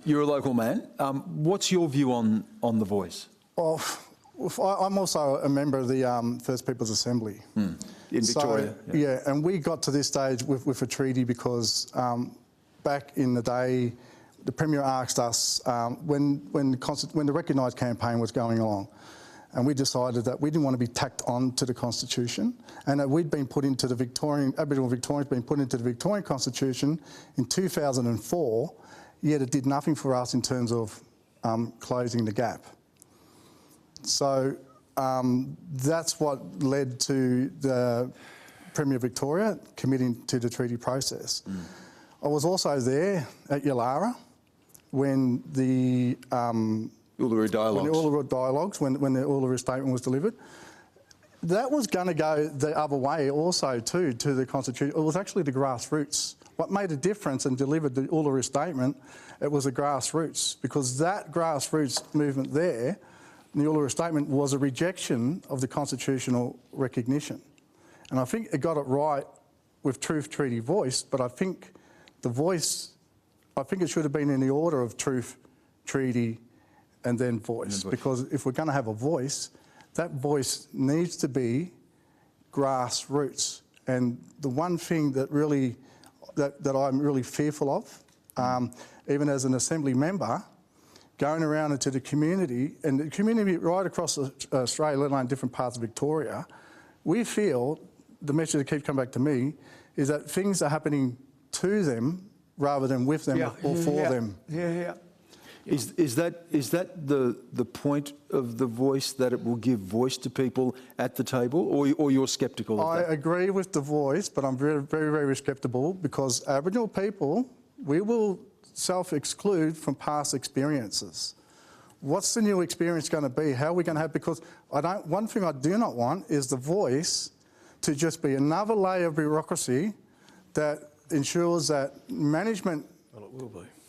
You're a local man. What's your view on The Voice? Well, I'm also a member of the First Peoples Assembly. In Victoria. So, yeah, and we got to this stage with a treaty because back in the day, the Premier asked us when the Recognised campaign was going along, and we decided that we didn't want to be tacked on to the Constitution, and that we'd been put into the Aboriginal Victorians been put into the Victorian Constitution in 2004, yet it did nothing for us in terms of closing the gap. So that's what led to the Premier of Victoria committing to the treaty process. I was also there at Yalara when the Uluru Dialogues. When the Uluru Statement was delivered. That was going to go the other way also too, to the Constitution. It was actually the grassroots. What made a difference and delivered the Uluru Statement, it was the grassroots, because that grassroots movement there, the Uluru Statement, was a rejection of the constitutional recognition. And I think it got it right with Truth, Treaty, Voice, but I think the Voice, I think it should have been in the order of Truth, Treaty, and then Voice. Because if we're going to have a voice, that voice needs to be grassroots. And the one thing that really, that I'm really fearful of, even as an Assembly member, going around into the community, and the community right across Australia, let alone different parts of Victoria, we feel, the message that keeps coming back to me, is that things are happening to them rather than with them or for them. Is that the point of The Voice, that it will give voice to people at the table, or you're sceptical of that? I agree with The Voice, but I'm very, very, very sceptical, because Aboriginal people, we will self-exclude from past experiences. What's the new experience going to be? How are we going to have? Because one thing I do not want is The Voice to just be another layer of bureaucracy that ensures that management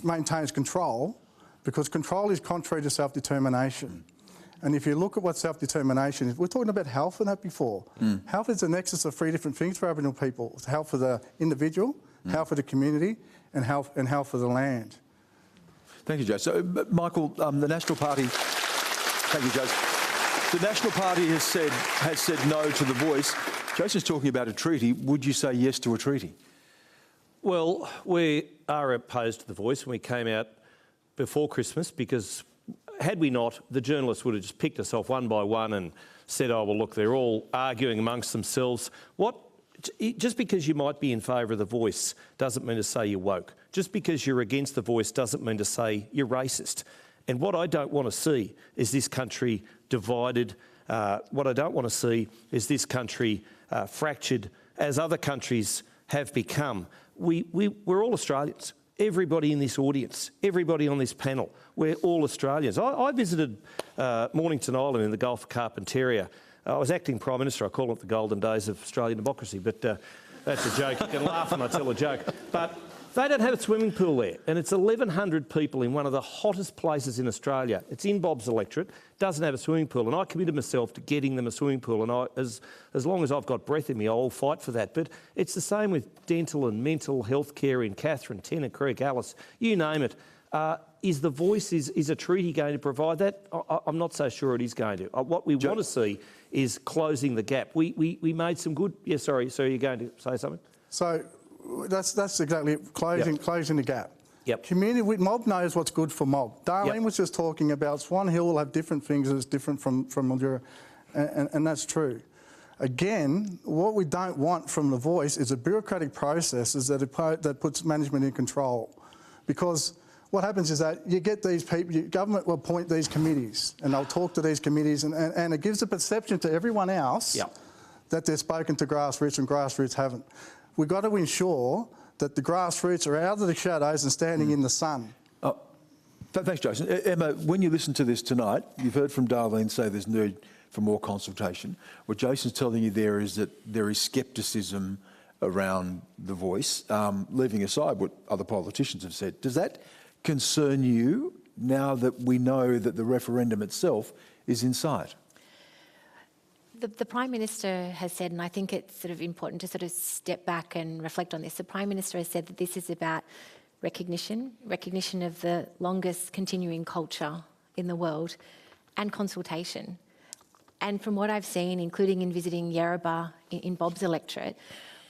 maintains control, because control is contrary to self-determination. And if you look at what self-determination is, we're talking about health and that before. Health is a nexus of three different things for Aboriginal people. It's health for the individual, health for the community, and health for the land. Thank you, Joe. So, Michael, the National Party... Thank you, Joe. The National Party has said no to The Voice. Jason's talking about a treaty. Would you say yes to a treaty? Well, we are opposed to The Voice, and we came out before Christmas, because had we not, the journalists would have just picked us off one by one and said, oh, well, look, they're all arguing amongst themselves. Just because you might be in favour of The Voice doesn't mean to say you're woke. Just because you're against The Voice doesn't mean to say you're racist. And what I don't want to see is this country divided. What I don't want to see is this country fractured, as other countries have become. We're all Australians. Everybody in this audience, everybody on this panel, we're all Australians. I visited Mornington Island in the Gulf of Carpentaria. I was acting Prime Minister. I call it the golden days of Australian democracy, but that's a joke. You can laugh when I tell a joke. But they don't have a swimming pool there, and it's 1,100 people in one of the hottest places in Australia. It's in Bob's electorate, doesn't have a swimming pool, and I committed myself to getting them a swimming pool, and as long as I've got breath in me, I'll fight for that. But it's the same with dental and mental health care in Katherine, Tennant Creek, Alice, you name it. Is The Voice, is a treaty going to provide that? I'm not so sure it is going to. What we want to see is closing the gap. We made some good... Yeah, sorry, you're going to say something? So that's exactly it, closing the gap. Yep. Mob knows what's good for mob. Darlene was just talking about Swan Hill will have different things that's different from Mildura, and that's true. Again, what we don't want from The Voice is a bureaucratic process that puts management in control, because what happens is that you get these people, government will appoint these committees, and they'll talk to these committees, and it gives a perception to everyone else that they've spoken to grassroots, and grassroots haven't. We've got to ensure that the grassroots are out of the shadows and standing in the sun. Thanks, Jason. Emma, when you listen to this tonight, you've heard from Darlene say there's need for more consultation. What Jason's telling you there is that there is scepticism around The Voice, leaving aside what other politicians have said. Does that concern you now that we know that the referendum itself is in sight? The Prime Minister has said, and I think it's sort of important to sort of step back and reflect on this, the Prime Minister has said that this is about recognition of the longest continuing culture in the world, and consultation. And from what I've seen, including in visiting Yarrabah in Bob's electorate,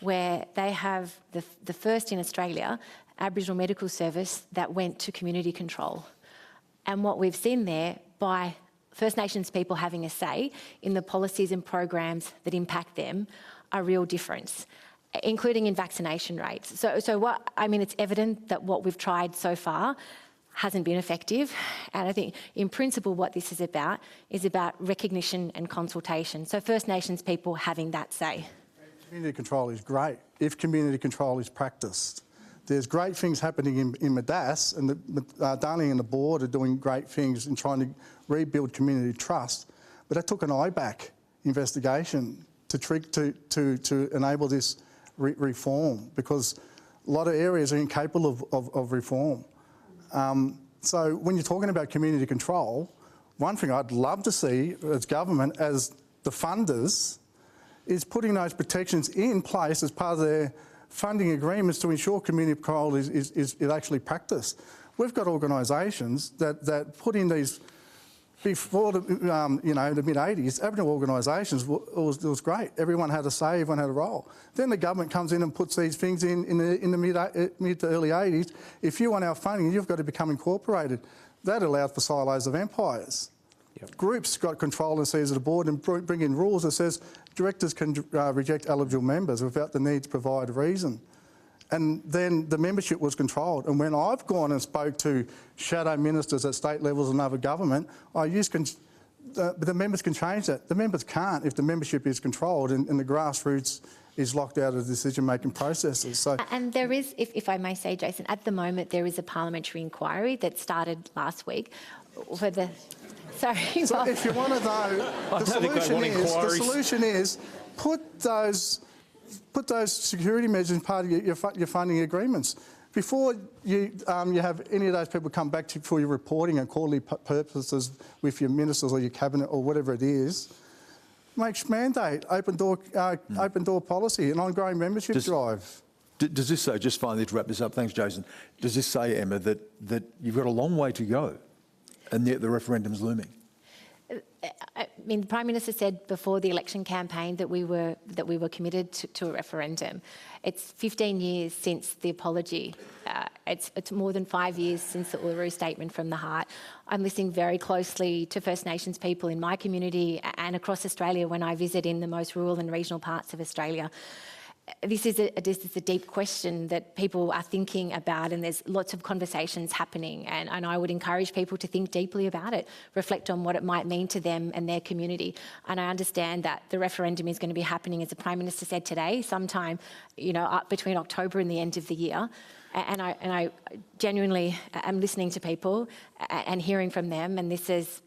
where they have the first in Australia Aboriginal medical service that went to community control. And what we've seen there, by First Nations people having a say in the policies and programs that impact them, a real difference, including in vaccination rates. It's evident that what we've tried so far hasn't been effective. And I think in principle what this is about recognition and consultation. So First Nations people having that say. Community control is great if community control is practiced. There's great things happening in Madass, and Darlene and the board are doing great things in trying to rebuild community trust. But that took an IBAC investigation to enable this reform, because a lot of areas are incapable of reform. So when you're talking about community control, one thing I'd love to see as government, as the funders, is putting those protections in place as part of their funding agreements to ensure community control is actually practiced. We've got organisations that put in these, before the mid-80s, Aboriginal organisations, it was great. Everyone had a say, everyone had a role. Then the government comes in and puts these things in the mid to early 80s. If you want our funding, you've got to become incorporated. That allowed for silos of empires. Yep. Groups got control and sees of the board and bring in rules that says directors can reject eligible members without the need to provide a reason. And then the membership was controlled. And when I've gone and spoke to shadow ministers at state levels and other government, the members can change that. The members can't if the membership is controlled and the grassroots is locked out of decision-making processes. So, and there is, if I may say, Jason, at the moment there is a parliamentary inquiry that started last week for the... Sorry. So if you want to know, the solution is put those security measures in part of your funding agreements. Before you have any of those people come back to you for your reporting and quarterly purposes with your ministers or your cabinet or whatever it is, mandate open door policy, an ongoing membership drive. Does this say, just finally to wrap this up, thanks Jason, does this say, Emma, that you've got a long way to go and yet the referendum's looming? I mean, the Prime Minister said before the election campaign that we were committed to a referendum. It's 15 years since the apology. It's more than 5 years since the Uluru Statement from the Heart. I'm listening very closely to First Nations people in my community and across Australia when I visit in the most rural and regional parts of Australia. This is a deep question that people are thinking about, and there's lots of conversations happening, and I would encourage people to think deeply about it, reflect on what it might mean to them and their community. And I understand that the referendum is going to be happening, as the Prime Minister said today, sometime up between October and the end of the year. And I genuinely am listening to people and hearing from them, and this is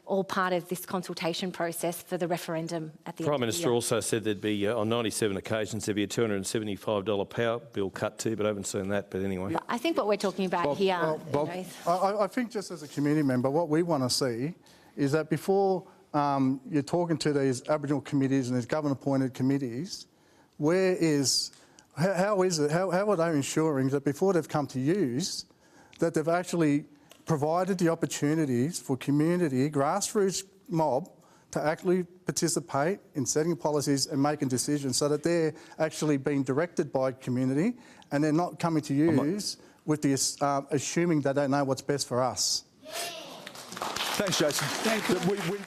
all part of this consultation process for the referendum at the end of the year. Prime Minister also said there'd be, on 97 occasions, there'd be a $275 power bill cut too, but I haven't seen that, but anyway. I think what we're talking about here... Bob, I think just as a community member, what we want to see is that before you're talking to these Aboriginal committees and these government-appointed committees, how are they ensuring that before they've come to use, that they've actually provided the opportunities for community, grassroots mob to actually participate in setting policies and making decisions so that they're actually being directed by community and they're not coming to use with the assuming that they know what's best for us. Thanks, Jason. Thank you.